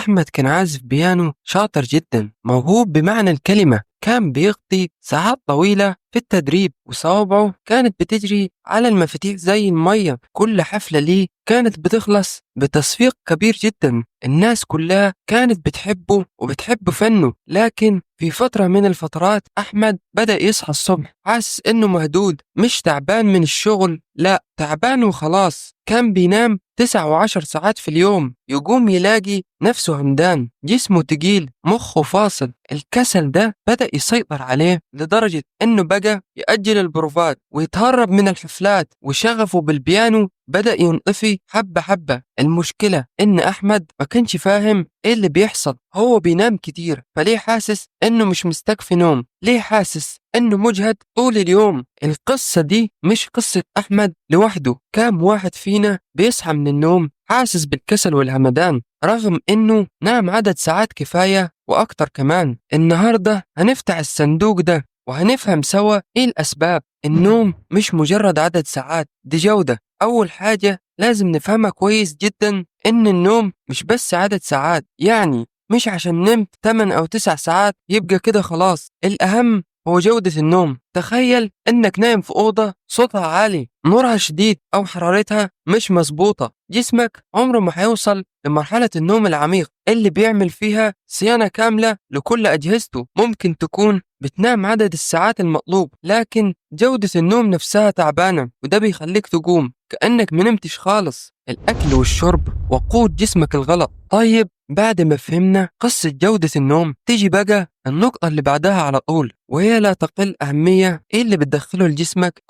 أحمد كان عازف بيانو شاطر جدا، موهوب بمعنى الكلمة. كان بيقضي ساعات طويلة في التدريب، وصوابعه كانت بتجري على المفاتيح زي المية. كل حفلة ليه كانت بتخلص بتصفيق كبير جدا. الناس كلها كانت بتحبه وبتحب فنه. لكن في فترة من الفترات أحمد بدأ يصحى الصبح حاسس إنه مهدود، مش تعبان من الشغل، لا، تعبان وخلاص. كان بينام 9 و10 ساعات في اليوم، يقوم يلاقي نفسه همدان، جسمه تقيل، مخه فاصل. الكسل ده بدأ يسيطر عليه لدرجة إنه بقى يأجل البروفات ويتهرب من الحفلات، وشغفه بالبيانو بدأ ينطفي حبة حبة. المشكلة إن أحمد ما كانش فاهم إيه اللي بيحصل. هو بينام كتير، فليه حاسس إنه مش مستكفي نوم؟ ليه حاسس إنه مجهد طول اليوم؟ القصة دي مش قصة أحمد لوحده. كام واحد فينا بيصحى من النوم حاسس بالكسل والهمدان رغم إنه نام عدد ساعات كفاية وأكتر كمان. النهاردة هنفتح الصندوق ده وهنفهم سوا إيه الأسباب. النوم مش مجرد عدد ساعات، دي جودة. أول حاجة لازم نفهمها كويس جدا إن النوم مش بس عدد ساعات. يعني مش عشان نمت 8 أو 9 ساعات يبقى كده خلاص. الأهم هو جودة النوم. تخيل إنك نايم في أوضة صوتها عالي، نورها شديد، أو حرارتها مش مظبوطة. جسمك عمره ما هيوصل لمرحلة النوم العميق اللي بيعمل فيها صيانة كاملة لكل أجهزته. ممكن تكون بتنام عدد الساعات المطلوب، لكن جودة النوم نفسها تعبانة، وده بيخليك تقوم كأنك منمتش خالص. الأكل والشرب وقود جسمك الغلط. طيب، بعد ما فهمنا قصة جودة النوم، تيجي بقى النقطة اللي بعدها على طول، وهي لا تقل أهمية: إيه اللي بتدخله لجسمك؟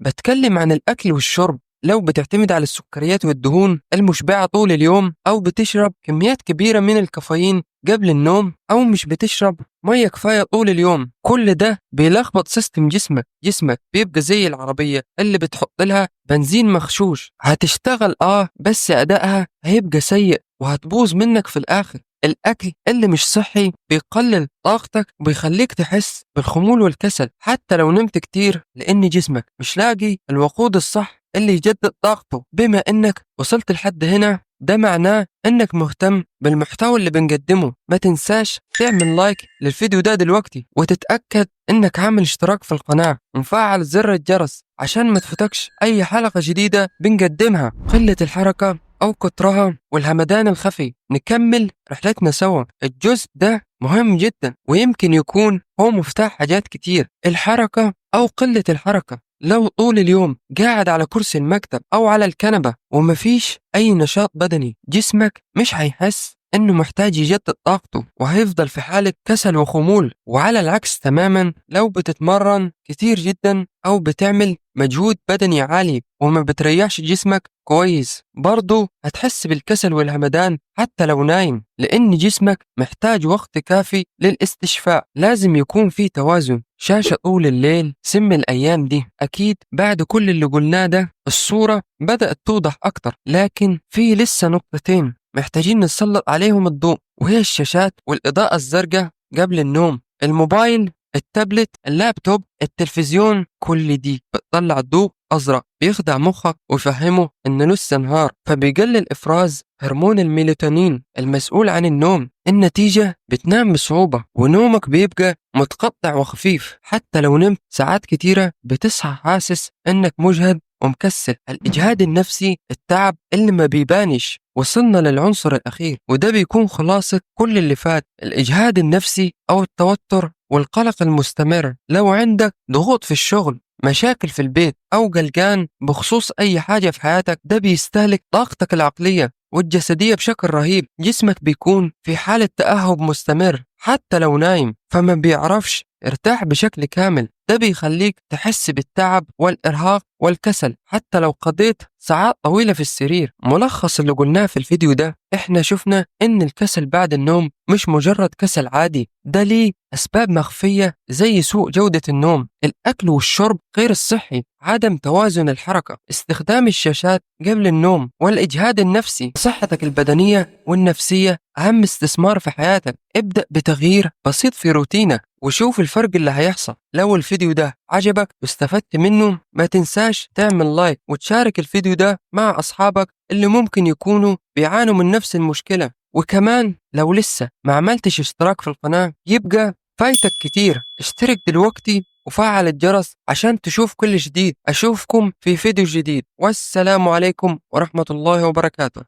بتكلم عن الأكل والشرب. لو بتعتمد على السكريات والدهون المشبعة طول اليوم، أو بتشرب كميات كبيرة من الكافيين قبل النوم، أو مش بتشرب مية كفاية طول اليوم، كل ده بيلخبط سيستم جسمك. جسمك بيبقى زي العربية اللي بتحط لها بنزين مغشوش. هتشتغل بس أدائها هيبقى سيء وهتبوظ منك في الآخر. الأكل اللي مش صحي بيقلل طاقتك وبيخليك تحس بالخمول والكسل حتى لو نمت كتير، لأن جسمك مش لاقي الوقود الصح اللي يجدد طاقته. بما إنك وصلت لحد هنا، ده معناه إنك مهتم بالمحتوى اللي بنقدمه. ما تنساش تعمل لايك للفيديو ده دلوقتي، وتتأكد إنك عامل اشتراك في القناة ومفعل زر الجرس عشان ما تفوتكش أي حلقة جديدة بنقدمها. قلة الحركة أو كترها والهمدان الخفي. نكمل رحلتنا سوا. الجزء ده مهم جدا ويمكن يكون هو مفتاح حاجات كتير. الحركة أو قلة الحركة. لو طول اليوم قاعد على كرسي المكتب أو على الكنبة ومفيش أي نشاط بدني، جسمك مش هيحس إنه محتاج يجدد طاقته، وهيفضل في حالة كسل وخمول. وعلى العكس تماما، لو بتتمرن كتير جدا أو بتعمل مجهود بدني عالي وما بتريحش جسمك كويس، برضو هتحس بالكسل والهمدان حتى لو نايم، لأن جسمك محتاج وقت كافي للاستشفاء. لازم يكون في توازن. شاشة طول الليل سم الأيام دي. أكيد بعد كل اللي قلناه ده الصورة بدأت توضح أكتر، لكن في لسه نقطتين محتاجين نسلط عليهم الضوء، وهي الشاشات والإضاءة الزرقاء قبل النوم. الموبايل، التابلت، اللابتوب، التلفزيون، كل دي بتطلع ضوء أزرق بيخدع مخك ويفهمه إنه لسه نهار، فبيقلل إفراز هرمون الميلاتونين المسؤول عن النوم. النتيجة بتنام بصعوبة ونومك بيبقى متقطع وخفيف. حتى لو نمت ساعات كتيرة بتصحى حاسس إنك مجهد ومكسل. الإجهاد النفسي، التعب اللي ما بيبانش. وصلنا للعنصر الأخير، وده بيكون خلاصة كل اللي فات: الإجهاد النفسي أو التوتر والقلق المستمر. لو عندك ضغوط في الشغل، مشاكل في البيت، أو قلقان بخصوص أي حاجة في حياتك، ده بيستهلك طاقتك العقلية والجسدية بشكل رهيب. جسمك بيكون في حالة تأهب مستمر حتى لو نايم، فما بيعرفش ارتاح بشكل كامل. ده بيخليك تحس بالتعب والإرهاق والكسل حتى لو قضيت ساعات طويلة في السرير. ملخص اللي قلناه في الفيديو ده: احنا شفنا ان الكسل بعد النوم مش مجرد كسل عادي، ده ليه أسباب مخفية زي سوء جودة النوم، الأكل والشرب غير الصحي، عدم توازن الحركة، استخدام الشاشات قبل النوم، والإجهاد النفسي. صحتك البدنية والنفسية أهم استثمار في حياتك. ابدأ بتغيير بسيط في روتينك وشوف الفرق اللي هيحصل. لو الفيديو ده عجبك واستفدت منه، ما تنساش تعمل لايك وتشارك الفيديو ده مع أصحابك اللي ممكن يكونوا بيعانوا من نفس المشكلة. وكمان لو لسه ما عملتش اشتراك في القناة يبقى فايتك كتير، اشترك دلوقتي وفعل الجرس عشان تشوف كل جديد. أشوفكم في فيديو جديد، والسلام عليكم ورحمة الله وبركاته.